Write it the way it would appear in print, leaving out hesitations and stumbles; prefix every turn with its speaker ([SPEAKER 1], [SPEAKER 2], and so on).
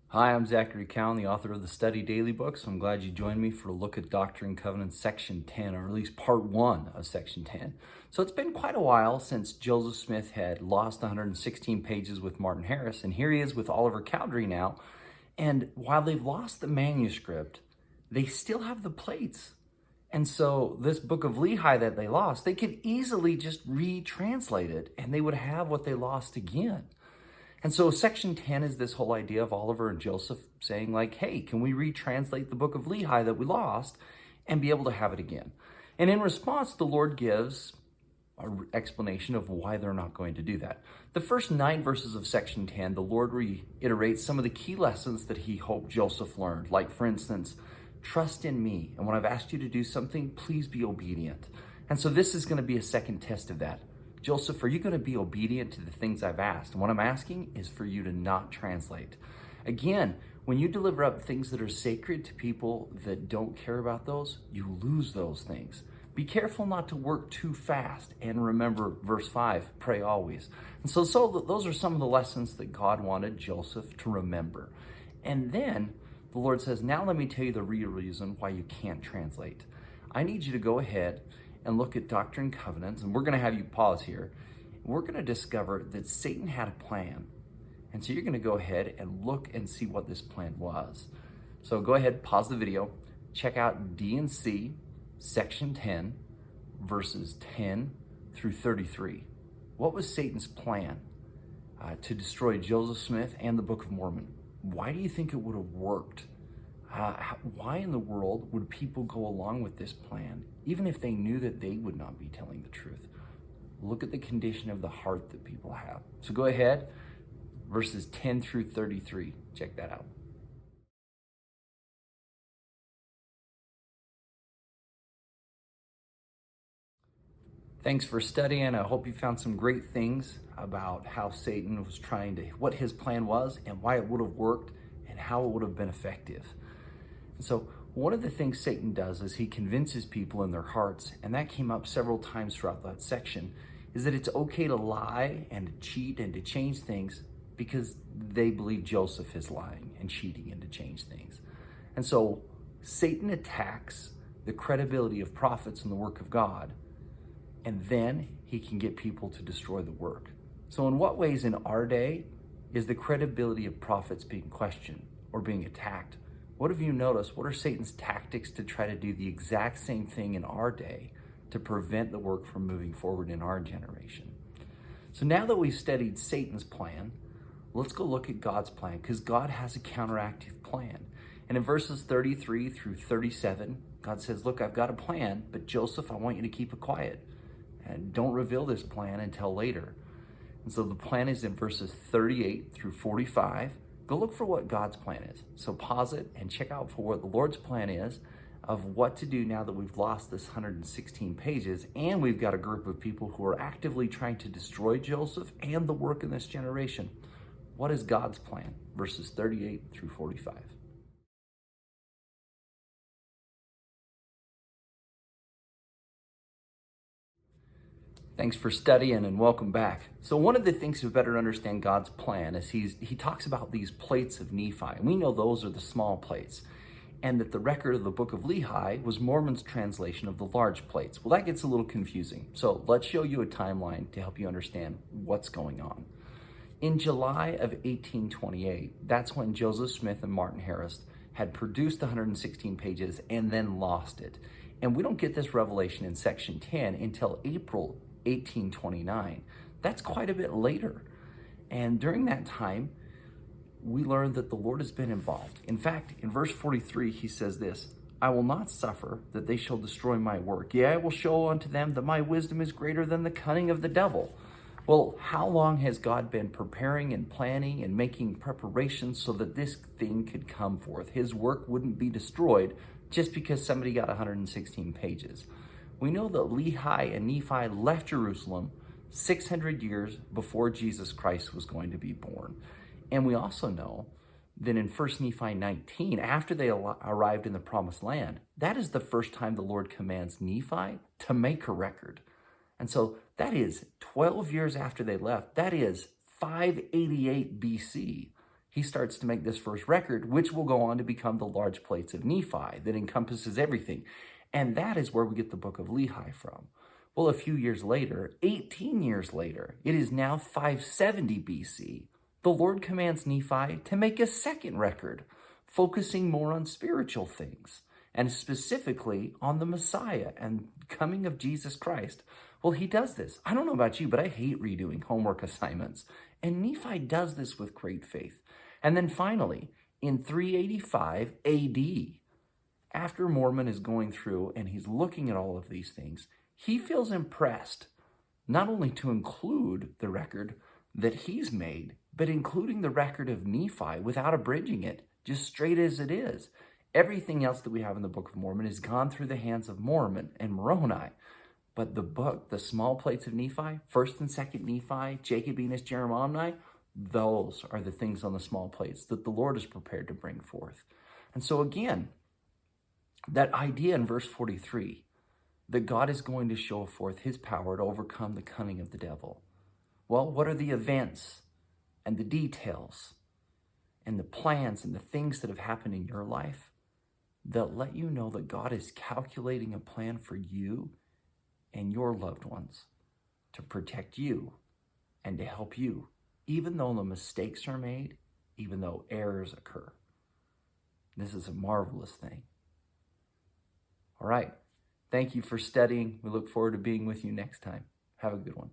[SPEAKER 1] Hi, I'm Zachary Cowan, the author of the Study Daily books. I'm glad you joined me for a look at Doctrine and Covenants Section 10, or at least Part 1 of Section 10. So it's been quite a while since Joseph Smith had lost 116 pages with Martin Harris, and here he is with Oliver Cowdery now. And while they've lost the manuscript, they still have the plates. And so this book of Lehi that they lost, they could easily just retranslate it, and they would have what they lost again. And so section 10 is this whole idea of Oliver and Joseph saying like, hey, can we retranslate the book of Lehi that we lost and be able to have it again? And in response, the Lord gives an explanation of why they're not going to do that. The first 9 verses of section 10, the Lord reiterates some of the key lessons that he hoped Joseph learned. Like, for instance, trust in me. And when I've asked you to do something, please be obedient. And so this is going to be a second test of that. Joseph, are you going to be obedient to the things I've asked? And what I'm asking is for you to not translate. Again, when you deliver up things that are sacred to people that don't care about those, you lose those things. Be careful not to work too fast. And remember verse 5, pray always. And so those are some of the lessons that God wanted Joseph to remember. And then the Lord says, now let me tell you the real reason why you can't translate. I need you to go ahead and look at Doctrine and Covenants, and we're going to have you pause here. We're going to discover that Satan had a plan. And so you're going to go ahead and look and see what this plan was. So go ahead, pause the video, check out D and C, section 10, verses 10 through 33. What was Satan's plan to destroy Joseph Smith and the Book of Mormon? Why do you think it would have worked? Why in the world would people go along with this plan, even if they knew that they would not be telling the truth? Look at the condition of the heart that people have. So go ahead, verses 10 through 33. Check that out. Thanks for studying. I hope you found some great things about how Satan was trying to, what his plan was and why it would have worked and how it would have been effective. So one of the things Satan does is he convinces people in their hearts, and that came up several times throughout that section, is that it's okay to lie and to cheat and to change things because they believe Joseph is lying and cheating and to change things. And so Satan attacks the credibility of prophets and the work of God, and then he can get people to destroy the work. So in what ways in our day is the credibility of prophets being questioned or being attacked? What have you noticed? What are Satan's tactics to try to do the exact same thing in our day to prevent the work from moving forward in our generation? So now that we've studied Satan's plan, let's go look at God's plan, because God has a counteractive plan. And in verses 33 through 37, God says, look, I've got a plan, but Joseph, I want you to keep it quiet and don't reveal this plan until later. And so the plan is in verses 38 through 45. Go look for what God's plan is. So pause it and check out for what the Lord's plan is of what to do now that we've lost this 116 pages and we've got a group of people who are actively trying to destroy Joseph and the work in this generation. What is God's plan? Verses 38 through 45. Thanks for studying and welcome back. So one of the things to better understand God's plan is he talks about these plates of Nephi. And we know those are the small plates. And that the record of the book of Lehi was Mormon's translation of the large plates. Well, that gets a little confusing. So let's show you a timeline to help you understand what's going on. In July of 1828, that's when Joseph Smith and Martin Harris had produced 116 pages and then lost it. And we don't get this revelation in section 10 until April 1829. That's quite a bit later. And during that time, we learned that the Lord has been involved. In fact, in verse 43, he says this, I will not suffer that they shall destroy my work. Yea, I will show unto them that my wisdom is greater than the cunning of the devil. Well, how long has God been preparing and planning and making preparations so that this thing could come forth? His work wouldn't be destroyed just because somebody got 116 pages. We know that Lehi and Nephi left Jerusalem 600 years before Jesus Christ was going to be born. And we also know that in 1 Nephi 19, after they arrived in the promised land, that is the first time the Lord commands Nephi to make a record. And so that is 12 years after they left. That is 588 BC. he starts to make this first record, which will go on to become the large plates of Nephi that encompasses everything. And that is where we get the book of Lehi from. Well, a few years later, 18 years later, it is now 570 BC. The Lord commands Nephi to make a second record, focusing more on spiritual things, and specifically on the Messiah and coming of Jesus Christ. Well, he does this. I don't know about you, but I hate redoing homework assignments. And Nephi does this with great faith. And then finally, in 385 AD, after Mormon is going through and he's looking at all of these things, he feels impressed not only to include the record that he's made, but including the record of Nephi without abridging it, just straight as it is. Everything else that we have in the Book of Mormon has gone through the hands of Mormon and Moroni. But the book, the small plates of Nephi, 1st and 2nd Nephi, Jacobinus, Jeremiah, those are the things on the small plates that the Lord is prepared to bring forth. And so again, that idea in verse 43, that God is going to show forth his power to overcome the cunning of the devil. Well, what are the events and the details and the plans and the things that have happened in your life that let you know that God is calculating a plan for you and your loved ones to protect you and to help you, even though the mistakes are made, even though errors occur? This is a marvelous thing. All right. Thank you for studying. We look forward to being with you next time. Have a good one.